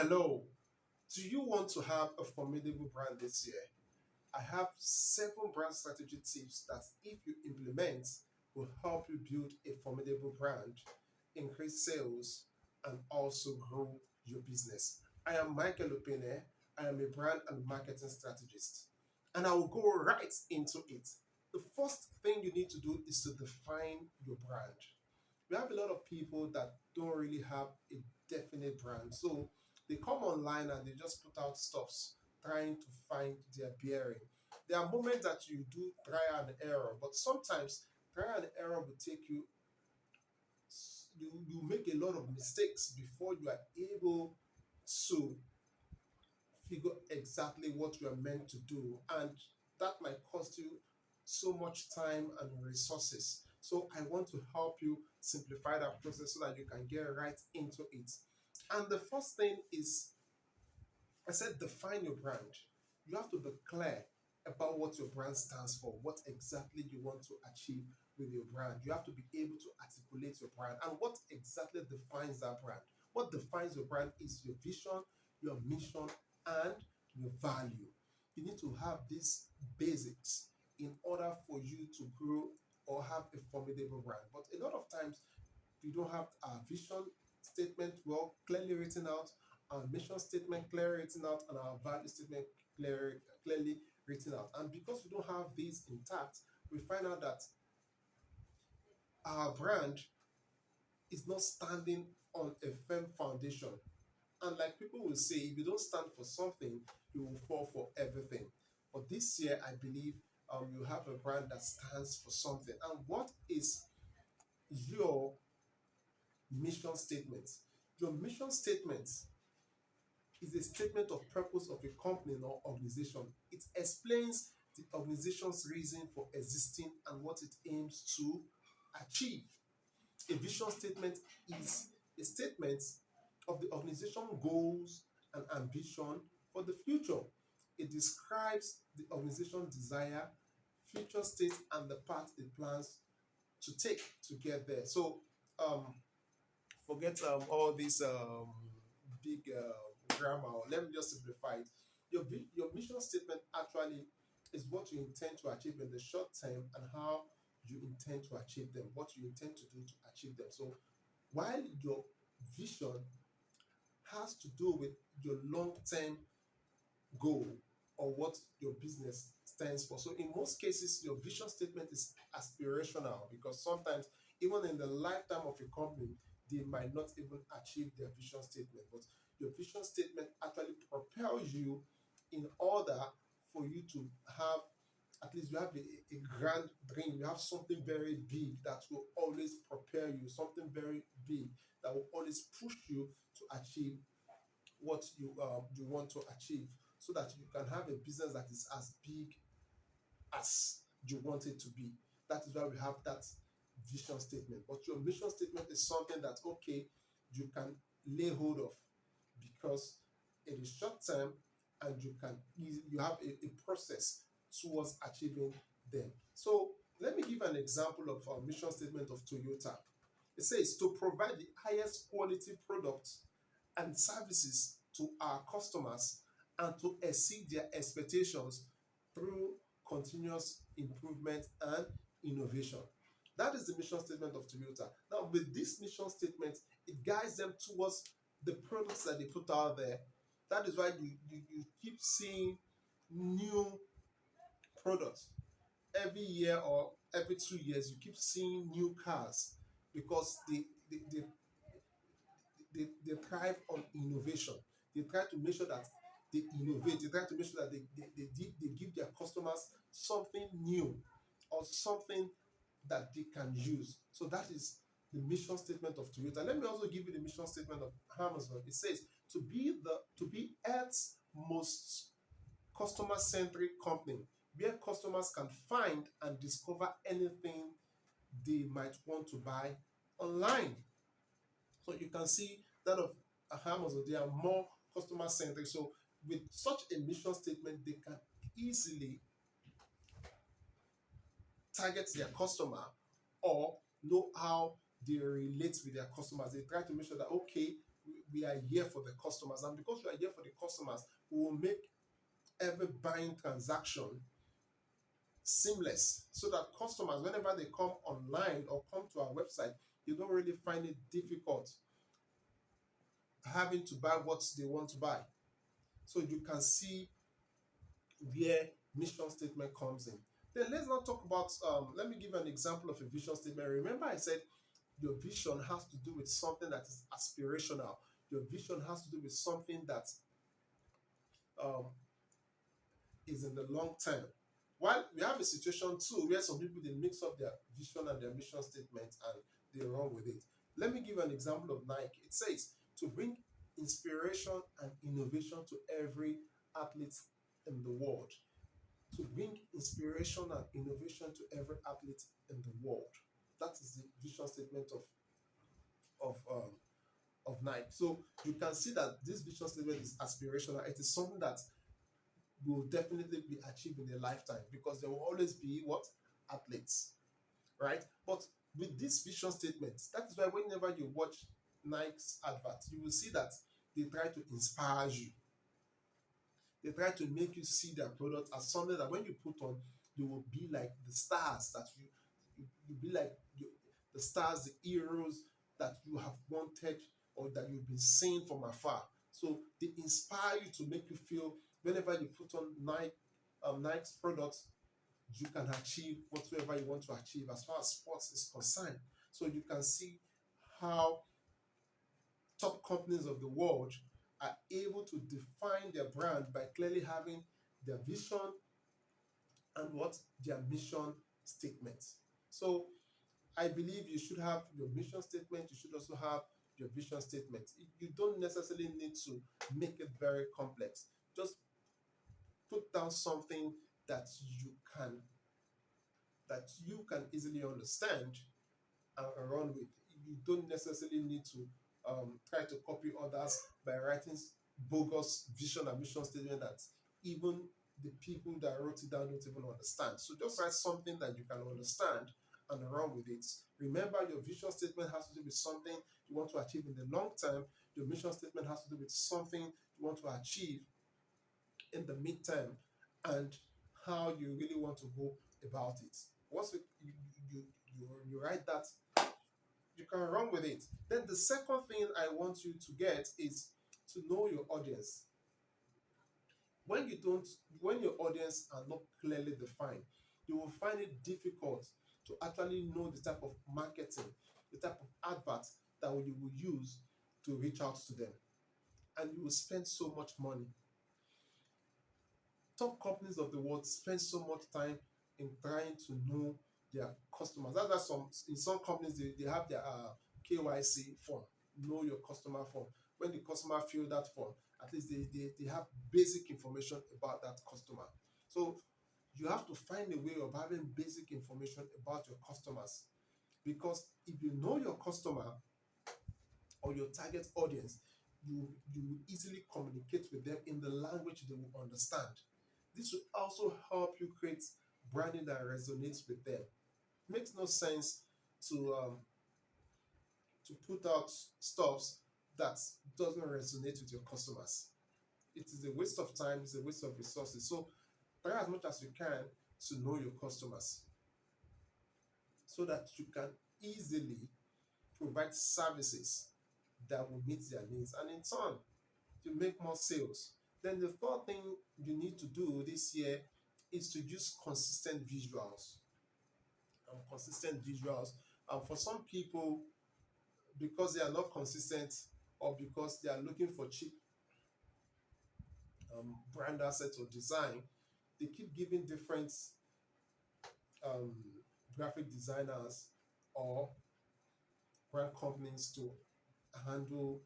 Hello, do you want to have a formidable brand this year? I have 7 brand strategy tips that, if you implement, will help you build a formidable brand, increase sales, and also grow your business. I am Michael Opene. I am a brand and marketing strategist, and I will go right into it. The first thing you need to do is to define your brand. We have a lot of people that don't really have a definite brand. So they come online and they just put out stuffs trying to find their bearing. There are moments that you do trial and error, but sometimes trial and error will take you, you make a lot of mistakes before you are able to figure exactly what you are meant to do. And that might cost you so much time and resources. So I want to help you simplify that process so that you can get right into it. And the first thing is, I said, define your brand. You have to be clear about what your brand stands for, what exactly you want to achieve with your brand. You have to be able to articulate your brand and what exactly defines that brand. What defines your brand is your vision, your mission, and your value. You need to have these basics in order for you to grow or have a formidable brand. But a lot of times, we don't have our vision statement well clearly written out, our mission statement clearly written out, and our value statement clearly written out. And because we don't have these intact, we find out that our brand is not standing on a firm foundation. And like people will say, if you don't stand for something, you will fall for everything. But this year, I believe you have a brand that stands for something. And what is your mission statement? Your mission statement is a statement of purpose of a company or organization. It explains the organization's reason for existing and what it aims to achieve. A vision statement is a statement of the organization goals and ambition for the future. It describes the organization's desire, future state, and the path it plans to take to get there. So, um, forget all these big grammar. Let me just simplify it. Your mission statement actually is what you intend to achieve in the short term and how you intend to achieve them, what you intend to do to achieve them. So while your vision has to do with your long term goal or what your business stands for. So in most cases, your vision statement is aspirational because sometimes even in the lifetime of a company, they might not even achieve their vision statement. But your vision statement actually propels you in order for you to have, at least you have a grand dream, you have something very big that will always prepare you, something very big that will always push you to achieve what you want to achieve, so that you can have a business that is as big as you want it to be. That is why we have that vision statement. But your mission statement is something that, okay, you can lay hold of because it is short term and you have a process towards achieving them. So let me give an example of our mission statement of Toyota. It says to provide the highest quality products and services to our customers and to exceed their expectations through continuous improvement and innovation. That is the mission statement of Toyota. Now, with this mission statement, it guides them towards the products that they put out there. That is why you keep seeing new products every year or every 2 years. You keep seeing new cars because they thrive on innovation. They try to make sure that they innovate. They try to make sure that they give their customers something new or something that they can use. So that is the mission statement of Toyota. Let me also give you the mission statement of Amazon. It says to be Earth's most customer-centric company, where customers can find and discover anything they might want to buy online. So you can see that of Amazon, they are more customer centric. So with such a mission statement, they can easily target their customer or know how they relate with their customers. They try to make sure that, okay, we are here for the customers, and because we are here for the customers, we will make every buying transaction seamless, so that customers, whenever they come online or come to our website, you don't really find it difficult having to buy what they want to buy. So you can see where mission statement comes in. Then let's not talk about, let me give you an example of a vision statement. Remember, I said your vision has to do with something that is aspirational. Your vision has to do with something that um, is in the long term. While we have a situation too where some people, they mix up their vision and their mission statement and they run with it. Let me give an example of Nike. It says to bring inspiration and innovation to every athlete in the world. To bring inspiration and innovation to every athlete in the world. That is the vision statement of um, of Nike. So you can see that this vision statement is aspirational. It is something that will definitely be achieved in a lifetime, because there will always be what, athletes, right? But with this vision statement, that is why whenever you watch Nike's advert, you will see that they try to inspire you. They try to make you see their product as something that when you put on, you will be like the stars that you be like the stars, the heroes that you have wanted or that you've been seeing from afar. So they inspire you to make you feel whenever you put on Nike's products, you can achieve whatever you want to achieve as far as sports is concerned. So you can see how top companies of the world are able to define their brand by clearly having their vision and what, their mission statement. So I believe you should have your mission statement. You should also have your vision statement. You don't necessarily need to make it very complex. Just put down something that you can easily understand and run with. You don't necessarily need to try to copy others by writing bogus vision and mission statement that even the people that wrote it down don't even understand. So just write something that you can understand and run with it. Remember, your vision statement has to do with something you want to achieve in the long term. Your mission statement has to do with something you want to achieve in the midterm, and how you really want to go about it. Once you write that, you can run with it. Then the second thing I want you to get is to know your audience. When you don't, when your audience are not clearly defined, you will find it difficult to actually know the type of marketing, the type of advert that you will use to reach out to them, and you will spend so much money. Top companies of the world spend so much time in trying to know their customers. That's why in some companies they have their KYC form, know your customer form. When the customer fill that form, at least they have basic information about that customer. So you have to find a way of having basic information about your customers, because if you know your customer or your target audience, you will easily communicate with them in the language they will understand. This will also help you create branding that resonates with them. It makes no sense to put out stuffs that doesn't resonate with your customers. It is a waste of time, it's a waste of resources. So try as much as you can to know your customers, so that you can easily provide services that will meet their needs, and in turn to make more sales. Then the third thing you need to do this year is to use consistent visuals. Consistent visuals. For some people, because they are not consistent, or because they are looking for cheap brand assets or design, they keep giving different um, graphic designers or brand companies to handle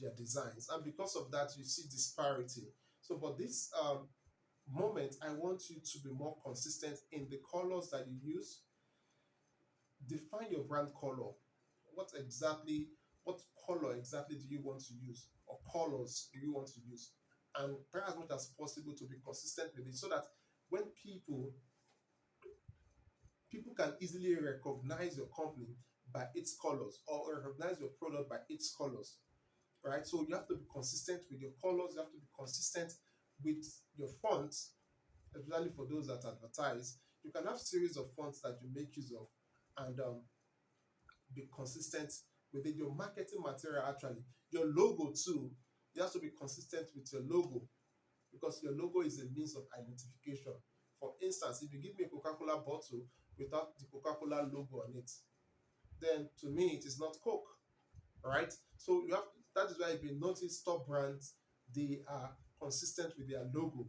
their designs, and because of that, you see disparity. So, but this moment, I want you to be more consistent in the colors that you use. Define your brand color. What color exactly do you want to use, or colors do you want to use? And try as much as possible to be consistent with it, so that when people can easily recognize your company by its colors, or recognize your product by its colors. right? So you have to be consistent with your colors, you have to be consistent with your fonts, especially for those that advertise. You can have series of fonts that you make use of, and be consistent with it. Your marketing material, actually, your logo too, you have to be consistent with your logo, because your logo is a means of identification. For instance, if you give me a Coca-Cola bottle without the Coca-Cola logo on it, then to me it is not Coke, right? So you have that is why if you notice top brands, they are consistent with their logo.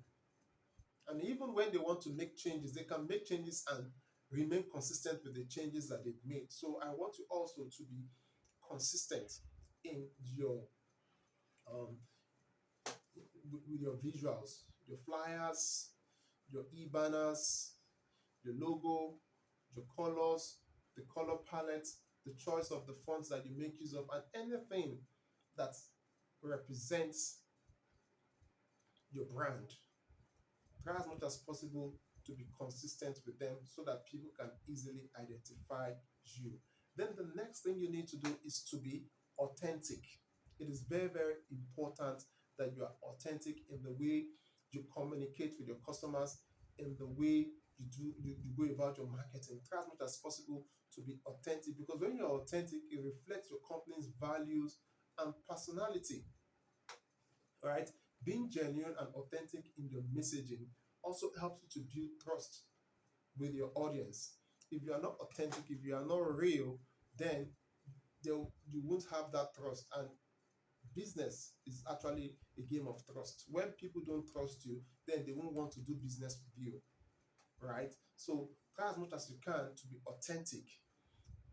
And even when they want to make changes, they can make changes and remain consistent with the changes that they've made. So I want you also to be consistent in your um, with your visuals, your flyers, your e-banners, your logo, your colors, the color palette, the choice of the fonts that you make use of, and anything that represents your brand. Try as much as possible to be consistent with them so that people can easily identify you. Then the next thing you need to do is to be authentic. It is very, very important that you are authentic in the way you communicate with your customers, in the way you go about your marketing. Try as much as possible to be authentic, because when you're authentic, it reflects your company's values and personality. All right, being genuine and authentic in your messaging also helps you to build trust with your audience. If you are not authentic, if you are not real, then you won't have that trust. And business is actually a game of trust. When people don't trust you, then they won't want to do business with you, right? So try as much as you can to be authentic.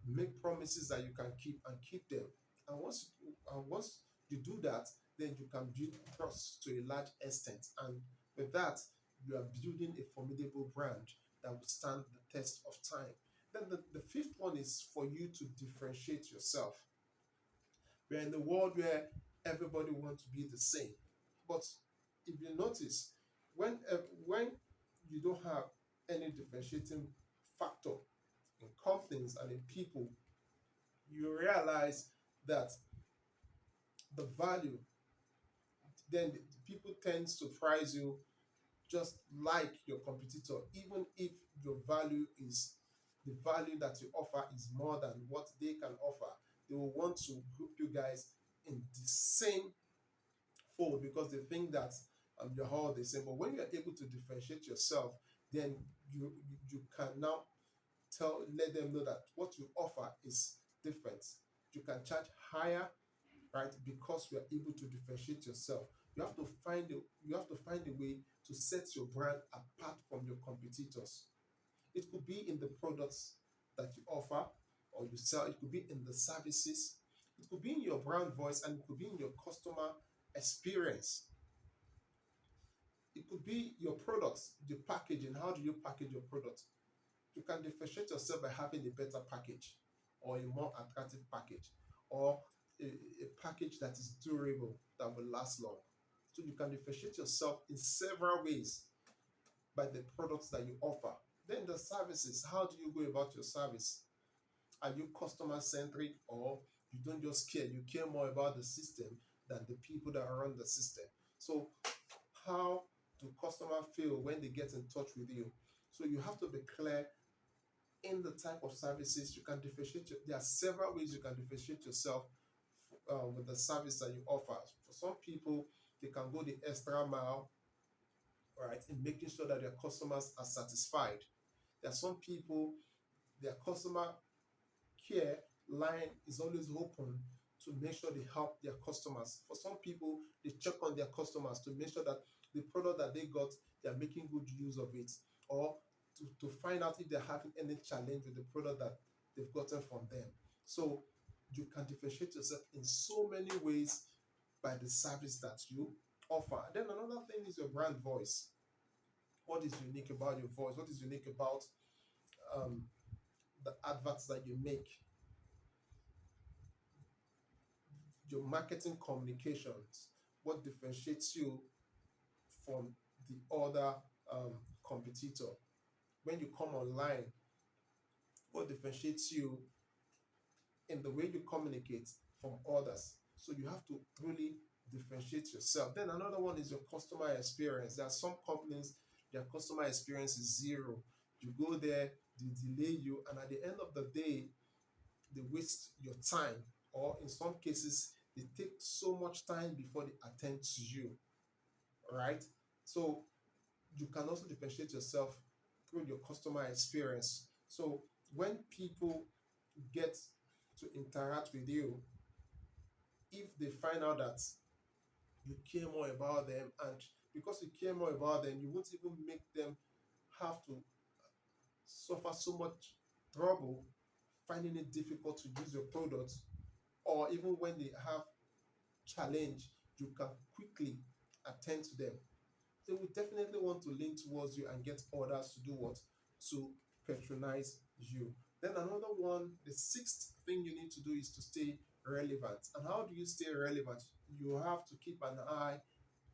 Make promises that you can keep and keep them. And once you do that, then you can build trust to a large extent. And with that, you are building a formidable brand that will stand the test of time. Then the fifth one is for you to differentiate yourself. We're in a world where everybody wants to be the same. But if you notice, when you don't have any differentiating factor in companies and in people, you realize that the value, then the people tends to price you just like your competitor, even if your value is the value that you offer is more than what they can offer. They will want to group you guys in the same fold because they think that you're all the same. But when you're able to differentiate yourself, then you can now let them know that what you offer is different. You can charge higher, right? Because you are able to differentiate yourself. You have to find a way to set your brand apart from your competitors. It could be in the products that you offer or you sell, it could be in the services, it could be in your brand voice, and it could be in your customer experience. It could be your products, the packaging. How do you package your product? You can differentiate yourself by having a better package or a more attractive package, or a package that is durable, that will last long. So you can differentiate yourself in several ways by the products that you offer. Then the services, how do you go about your service? Are you customer centric, or you don't just care? You care more about the system than the people that run the system. So how do customers feel when they get in touch with you? So you have to be clear in the type of services you can differentiate. There are several ways you can differentiate yourself with the service that you offer. For some people, they can go the extra mile, right, in making sure that their customers are satisfied. There are some people, their customer care line is always open to make sure they help their customers. For some people, they check on their customers to make sure that the product that they got, they are making good use of it, or to find out if they're having any challenge with the product that they've gotten from them. So you can differentiate yourself in so many ways by the service that you offer. Then another thing is your brand voice. What is unique about your voice? What is unique about um, the adverts that you make? Your marketing communications, what differentiates you from the other competitor? When you come online, what differentiates you in the way you communicate from others? So you have to really differentiate yourself. Then another one is your customer experience. There are some companies, their customer experience is zero. You go there, they delay you, and at the end of the day, they waste your time, or in some cases, they take so much time before they attend to you, right? So you can also differentiate yourself through your customer experience. So when people get to interact with you, if they find out that you care more about them, and because you care more about them, you won't even make them have to suffer so much trouble finding it difficult to use your product, or even when they have challenge, you can quickly attend to them. They will definitely want to lean towards you and get others to do what? To patronize you. Then another one, the sixth thing you need to do is to stay relevant. And how do you stay relevant? You have to keep an eye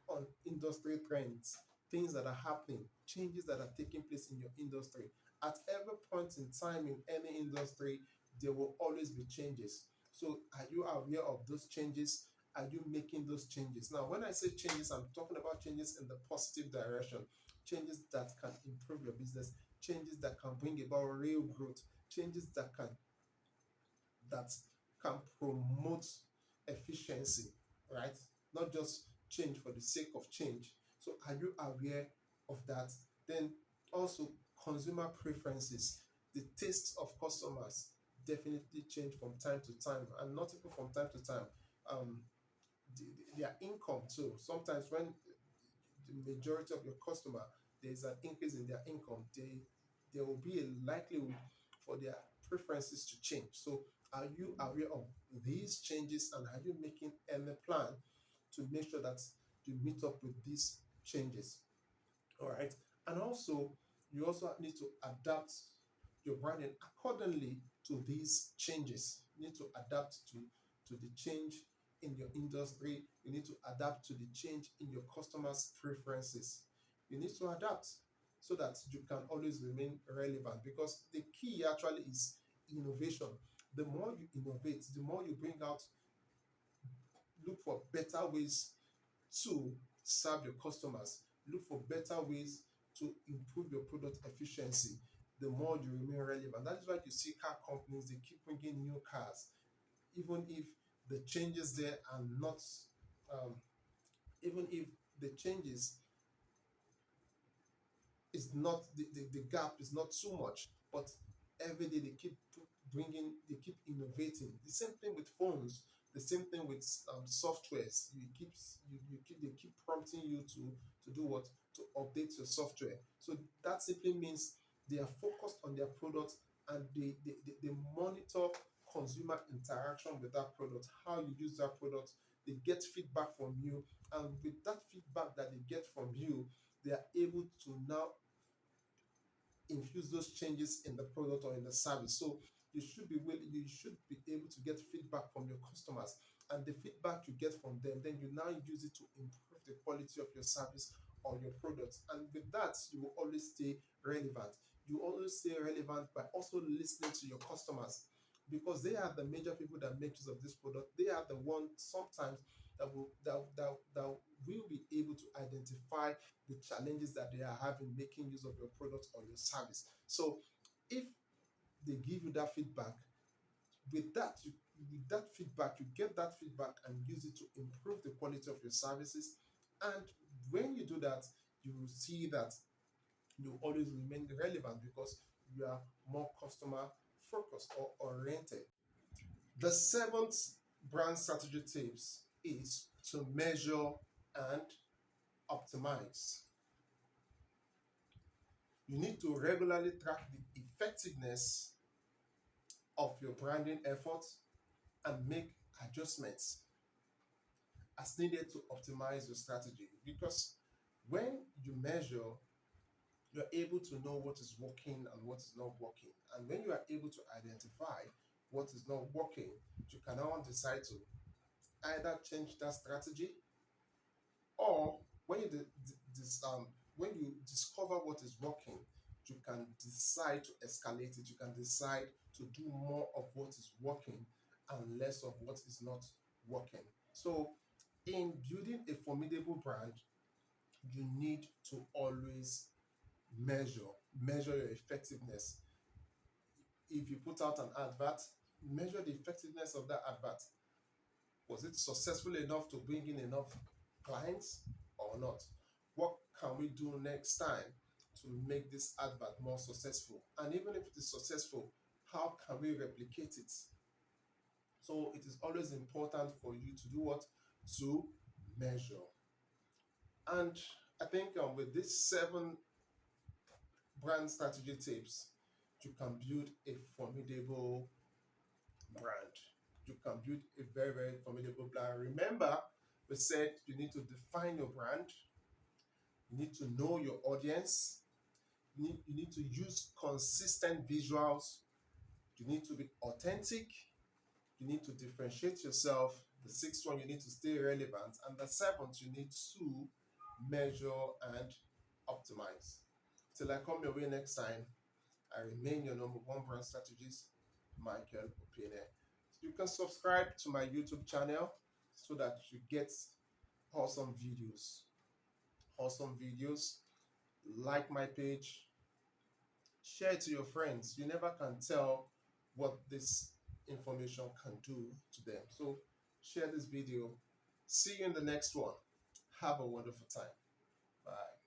on industry trends, things that are happening, changes that are taking place in your industry. At every point in time in any industry, there will always be changes. So, are you aware of those changes? Are you making those changes? Now, when I say changes, I'm talking about changes in the positive direction, changes that can improve your business, changes that can bring about real growth, changes that can promote efficiency, right? Not just change for the sake of change. So, are you aware of that? Then, also, consumer preferences, the tastes of customers definitely change from time to time, and not even from time to time. Um, their income too. Sometimes when the majority of your customer there's an increase in their income, there will be a likelihood for their preferences to change. So are you aware of these changes, and are you making any plan to make sure that you meet up with these changes? All right. And also, you also need to adapt your branding accordingly to these changes. You need to adapt to the change in your industry. You need to adapt to the change in your customers' preferences. You need to adapt so that you can always remain relevant, because the key actually is innovation. The more you innovate, the more you bring out, look for better ways to serve your customers, look for better ways to improve your product efficiency, the more you remain relevant. That is why you see car companies, they keep bringing new cars, even if the changes there are not, um, even if the changes is not, the gap is not too much, but every day they keep bringing, they keep innovating. The same thing with phones, the same thing with softwares. You keep, they keep prompting you to do what? To update your software. So that simply means they are focused on their product, and they monitor consumer interaction with that product, how you use that product. They get feedback from you, and with that feedback that they get from you, they are able to now infuse those changes in the product or in the service. So you should be able to get feedback from your customers, and the feedback you get from them, then you now use it to improve the quality of your service or your products. And with that, you will always stay relevant. You always stay relevant by also listening to your customers, because they are the major people that make use of this product. They are the ones sometimes that will be able to identify the challenges that they are having making use of your product or your service. So if they give you that feedback, with that feedback, you get that feedback and use it to improve the quality of your services. And when you do that, you will see that you always remain relevant, because you are more customer focused or oriented. The seventh brand strategy tips is to measure and optimize. You need to regularly track the effectiveness of your branding efforts and make adjustments as needed to optimize your strategy. Because when you measure, you're able to know what is working and what is not working. And when you are able to identify what is not working, you can now decide to either change that strategy, or when you when you discover what is working, you can decide to escalate it. You can decide to do more of what is working and less of what is not working. So, in building a formidable brand, you need to always measure your effectiveness. If you put out an advert, measure the effectiveness of that advert. Was it successful enough to bring in enough clients or not? What can we do next time to make this advert more successful? And even if it is successful, how can we replicate it? So it is always important for you to do what? To measure. And I think with these 7 brand strategy tips, you can build a formidable brand. You can build a very, very formidable brand. Remember, we said you need to define your brand, you need to know your audience, you need to use consistent visuals, you need to be authentic, you need to differentiate yourself. The 6th one, you need to stay relevant. And the 7th, you need to measure and optimize. Till I come your way next time, I remain your #1 brand strategist, Michael Opene. You can subscribe to my YouTube channel so that you get awesome videos. Awesome videos. Like my page, share it to your friends. You never can tell what this information can do to them. So share this video. See you in the next one. Have a wonderful time. Bye.